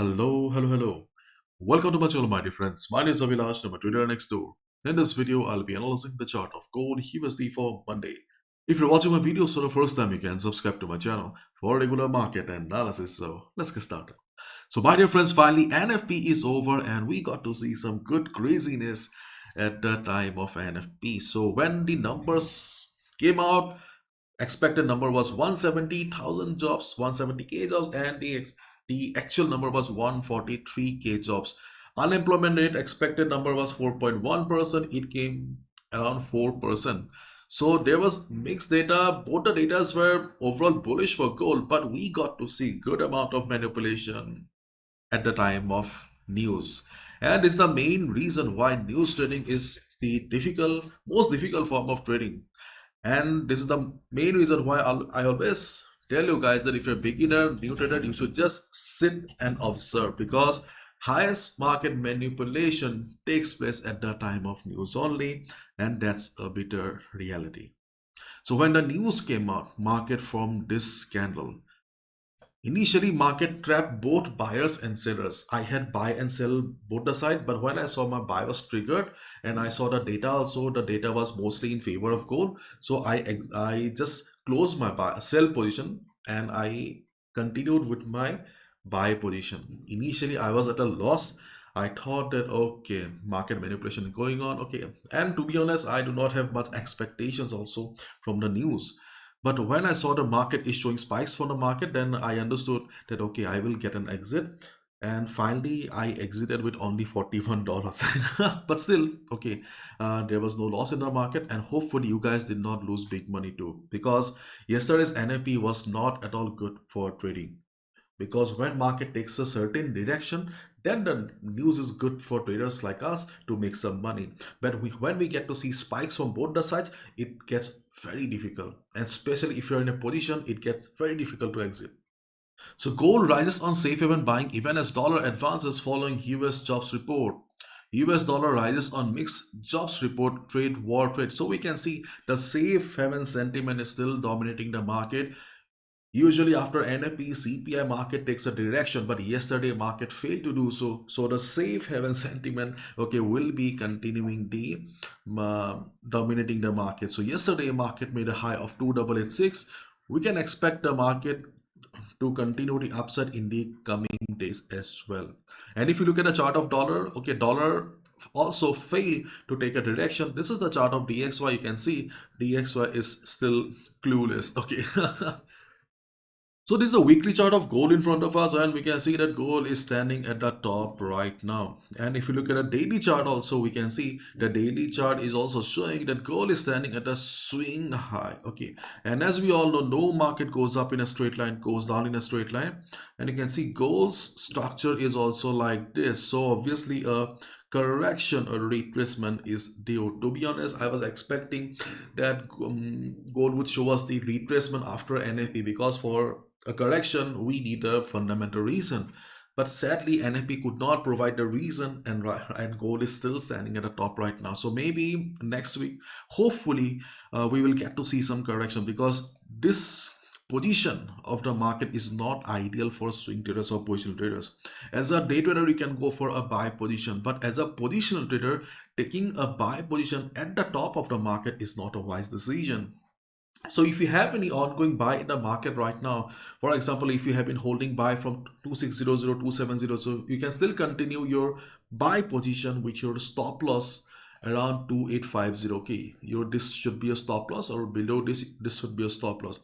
Hello. Welcome to my channel, my dear friends. My name is Avilash, I'm a trader next door. In this video, I'll be analyzing the chart of gold USD for Monday. If you're watching my videos for the first time, you can subscribe to my channel for regular market analysis. So let's get started. So my dear friends, finally NFP is over and we got to see some good craziness at the time of NFP. So when the numbers came out, expected number was 170,000 jobs, 170k jobs, and the actual number was 143k jobs. Unemployment rate expected number was 4.1%. It came around 4%. So there was mixed data. Both the data were overall bullish for gold, but we got to see good amount of manipulation at the time of news. And it's the main reason why news trading is the most difficult form of trading. And this is the main reason why I always tell you guys that if you're a beginner, new trader, you should just sit and observe, because highest market manipulation takes place at the time of news only, and that's a bitter reality. So when the news came out, market formed this scandal. Initially, market trapped both buyers and sellers. I had buy and sell both the side, but when I saw my buy was triggered and I saw the data also, the data was mostly in favor of gold. So I just closed my sell position and I continued with my buy position. Initially, I was at a loss. I thought that okay, market manipulation going on. Okay, and to be honest, I do not have much expectations also from the news. But when I saw the market is showing spikes for the market, then I understood that okay, I will get an exit. And finally, I exited with only $41. But still, okay, there was no loss in the market, and hopefully, you guys did not lose big money too, because yesterday's NFP was not at all good for trading. Because when market takes a certain direction, then the news is good for traders like us to make some money. But when we get to see spikes from both the sides, it gets very difficult, and especially if you're in a position, it gets very difficult to exit. So gold rises on safe haven buying even as dollar advances following US jobs report. US dollar rises on mixed jobs report, trade war trade. So we can see the safe haven sentiment is still dominating the market. Usually after NFP, CPI market takes a direction, but yesterday market failed to do so. So the safe haven sentiment, okay, will be continuing the dominating the market. So yesterday market made a high of 2886. We can expect the market to continue the upside in the coming days as well. And if you look at the chart of dollar, okay, dollar also failed to take a direction. This is the chart of DXY. You can see DXY is still clueless. Okay. So this is a weekly chart of gold in front of us, and we can see that gold is standing at the top right now. And if you look at a daily chart also, we can see the daily chart is also showing that gold is standing at a swing high. Okay, and as we all know, no market goes up in a straight line, goes down in a straight line. And you can see gold's structure is also like this. So obviously a correction or retracement is due. To be honest, I was expecting that gold would show us the retracement after NFP, because for a correction we need a fundamental reason. But sadly, NFP could not provide the reason, and gold is still standing at the top right now. So maybe next week, hopefully, we will get to see some correction, because this position of the market is not ideal for swing traders or positional traders. As a day trader, you can go for a buy position, but as a positional trader, taking a buy position at the top of the market is not a wise decision. So if you have any ongoing buy in the market right now, for example, if you have been holding buy from 2600, 270, so you can still continue your buy position with your stop loss around 2850. Okay, your this should be a stop loss, or below this should be a stop loss.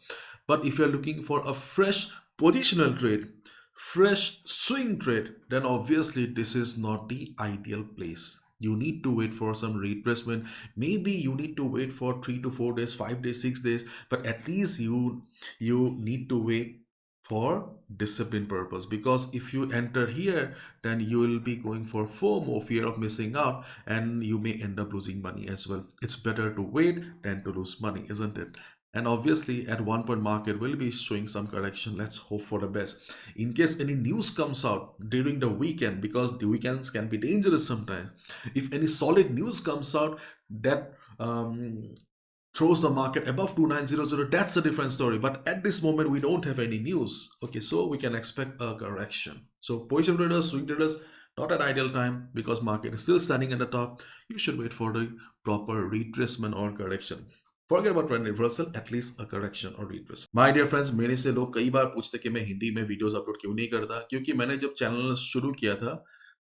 But if you're looking for a fresh positional trade, fresh swing trade, then obviously this is not the ideal place. You need to wait for some retracement. Maybe you need to wait for 3 to 4 days, 5 days, 6 days, but at least you need to wait for discipline purpose. Because if you enter here, then you will be going for FOMO, fear of missing out, and you may end up losing money as well. It's better to wait than to lose money, isn't it? And obviously at one point market will be showing some correction. Let's hope for the best. In case any news comes out during the weekend, because the weekends can be dangerous sometimes, if any solid news comes out that throws the market above 2900, that's a different story. But at this moment, we don't have any news. Okay, so we can expect a correction. So position traders, swing traders, not an ideal time because market is still standing at the top. You should wait for the proper retracement or correction. Forget about trend reversal, at least a correction or retracement. My dear friends, मेरे से लोग कई बार पूछते कि मैं हिंदी में videos upload क्यों नहीं करता, क्योंकि मैंने जब चैनल शुरू किया था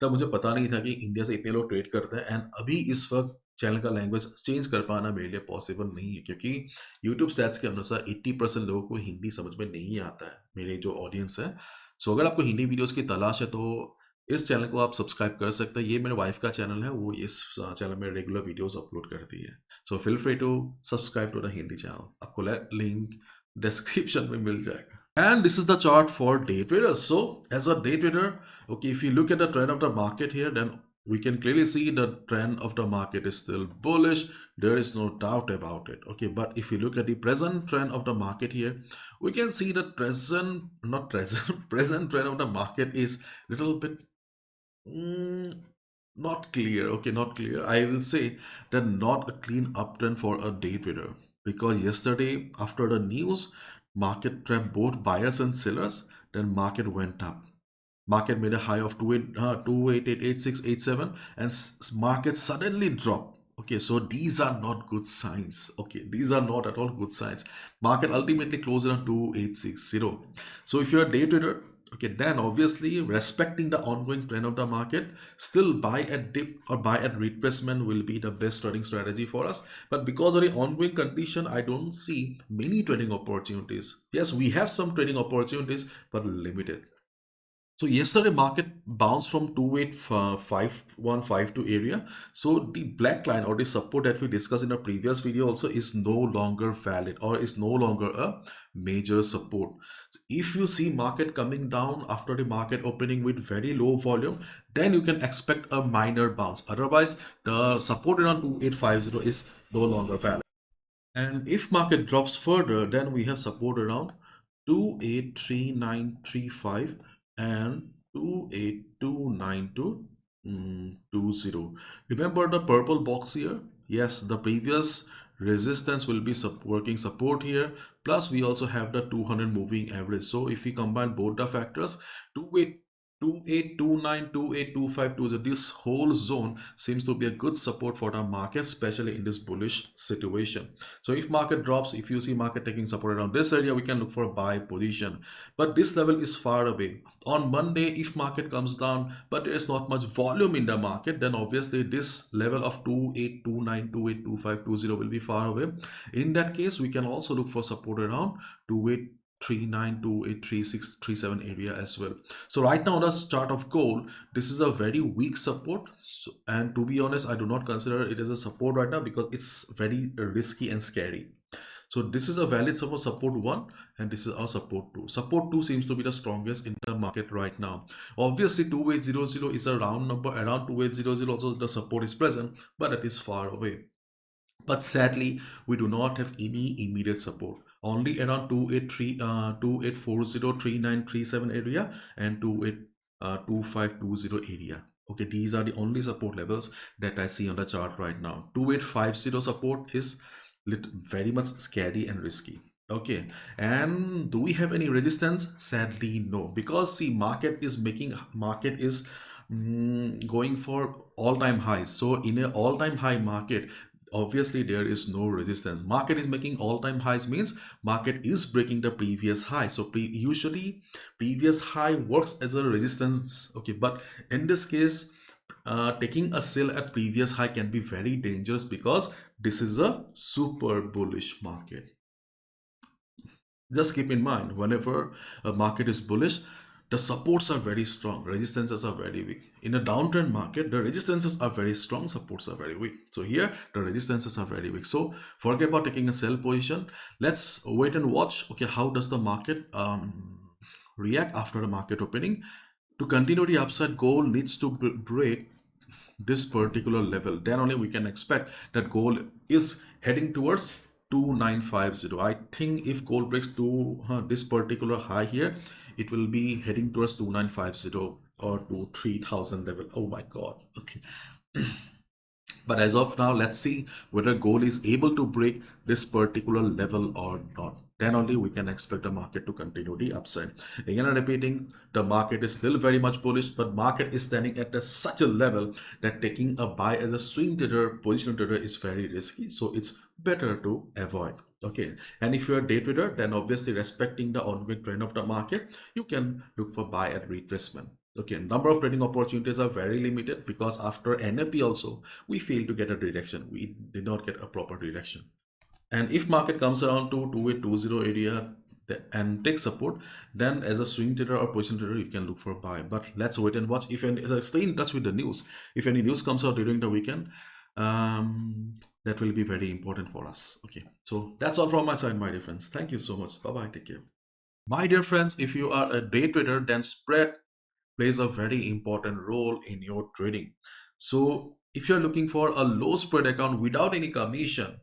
तब मुझे पता नहीं था कि इंडिया से इतने लोग ट्रेड करते हैं। एंड अभी इस वक्त चैनल का लैंग्वेज चेंज कर पाना मेरे लिए पॉसिबल नहीं है, क्योंकि यूट्यूब स्टैट्स के अनुसार 80% लोगों को हिंदी समझ में नहीं आता है, मेरे जो ऑडियंस है। सो अगर आपको हिंदी वीडियोस की तलाश है तो इस चैनल को आप सब्सक्राइब कर सकते हैं। ये मेरे वाइफ का चैनल है, वो इस चैनल में रेगुलर वीडियोस अपलोड करती है। So feel free to subscribe to the Hindi channel, आपको लिंक डिस्क्रिप्शन में मिल जाएगा। And this is the chart for day traders. So as a day trader, okay, if you look at the trend of the market here, then we can clearly see the trend of the market is still bullish. There is no doubt about it. Okay, but if you look at the present trend of the market here, we can see the present, not present, present trend of the market is little bit not clear. Okay, not clear. I will say that not a clean uptrend for a day trader, because yesterday after the news, market trapped both buyers and sellers. Then market went up. Market made a high of 2888687 and market suddenly dropped. Okay, so these are not good signs. Okay, these are not at all good signs. Market ultimately closed around 2860. So if you're a day trader, okay, then obviously respecting the ongoing trend of the market, still buy at dip or buy at retracement will be the best trading strategy for us. But because of the ongoing condition, I don't see many trading opportunities. Yes, we have some trading opportunities, but limited. So yesterday market bounced from 285,152 area. So the black line or the support that we discussed in the previous video also is no longer valid or is no longer a major support. If you see market coming down after the market opening with very low volume, then you can expect a minor bounce. Otherwise, the support around 2850 is no longer valid. And if market drops further, then we have support around 283935 and 282920. Remember the purple box here? Yes, the previous resistance will be working support here. Plus we also have the 200 moving average. So if we combine both the factors, 2829, 282520, this whole zone seems to be a good support for the market, especially in this bullish situation. So if market drops, if you see market taking support around this area, we can look for a buy position. But this level is far away. On Monday, if market comes down, but there is not much volume in the market, then obviously this level of 2829, 282520 will be far away. In that case, we can also look for support around 2839 to 83637 area as well. So right now on the chart of gold, this is a very weak support, and to be honest, I do not consider it as a support right now because it's very risky and scary. So this is a valid support 1 and this is our support 2. Support 2 seems to be the strongest in the market right now. Obviously 2800 is a round number, around 2800 also the support is present, but it is far away. But sadly, we do not have any immediate support. Only around 28403937 area and 282520 area. Okay, these are the only support levels that I see on the chart right now. 2850 support is very much scary and risky. Okay, and do we have any resistance? Sadly no, because see market is going for all-time highs. So in an all-time high market, obviously there is no resistance. Market is making all-time highs means market is breaking the previous high. So usually previous high works as a resistance. Okay, but in this case, taking a sell at previous high can be very dangerous because this is a super bullish market. Just keep in mind, whenever a market is bullish, the supports are very strong, resistances are very weak. In a downtrend market, the resistances are very strong, supports are very weak. So here the resistances are very weak. So forget about taking a sell position. Let's wait and watch. Okay, how does the market react after the market opening? To continue the upside, gold needs to break this particular level, then only we can expect that gold is heading towards 2950. I think if gold breaks to this particular high here, it will be heading towards 2950 or to 3000 level. Oh my god. Okay. But as of now, let's see whether gold is able to break this particular level or not. Then only we can expect the market to continue the upside. Again, I'm repeating, the market is still very much bullish, but market is standing at such a level that taking a buy as a swing trader, position trader is very risky. So it's better to avoid. Okay, and if you're a day trader, then obviously respecting the ongoing trend of the market, you can look for buy at retracement. Okay, number of trading opportunities are very limited because after NFP also we failed to get a direction. We did not get a proper direction. And if market comes around to 2820 area and takes support, then as a swing trader or position trader, you can look for a buy. But let's wait and watch. If any, stay in touch with the news. If any news comes out during the weekend, that will be very important for us. Okay, so that's all from my side, my dear friends. Thank you so much. Bye bye. Take care. My dear friends, if you are a day trader, then spread plays a very important role in your trading. So if you're looking for a low spread account without any commission,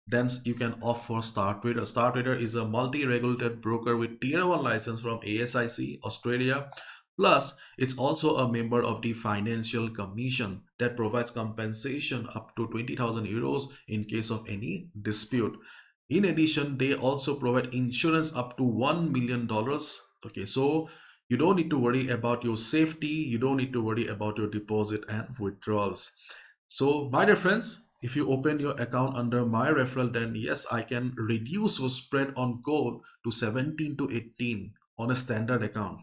then you can opt for Star Trader. Star Trader is a multi-regulated broker with Tier 1 license from ASIC, Australia. Plus, it's also a member of the Financial Commission that provides compensation up to 20,000 euros in case of any dispute. In addition, they also provide insurance up to $1 million. Okay, so you don't need to worry about your safety. You don't need to worry about your deposit and withdrawals. So, my dear friends, if you open your account under my referral, then yes, I can reduce your spread on gold to 17 to 18 on a standard account.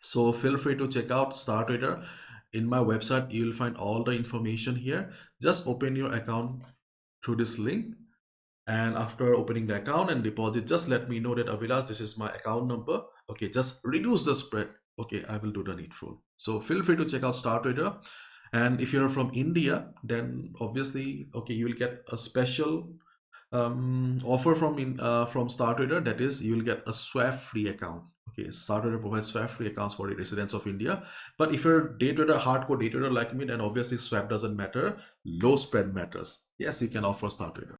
So feel free to check out Star Trader. In my website, you will find all the information here. Just open your account through this link. And after opening the account and deposit, just let me know that Avilas, this is my account number. Okay, just reduce the spread. Okay, I will do the needful. So feel free to check out Star Trader. And if you're from India, then obviously, okay, you will get a special offer from Star Trader. That is, you will get a swap free account. Okay, Star Trader provides swap free accounts for the residents of India. But if you're a day trader, hardcore day trader like me, then obviously swap doesn't matter. Low spread matters. Yes, you can offer Star Trader.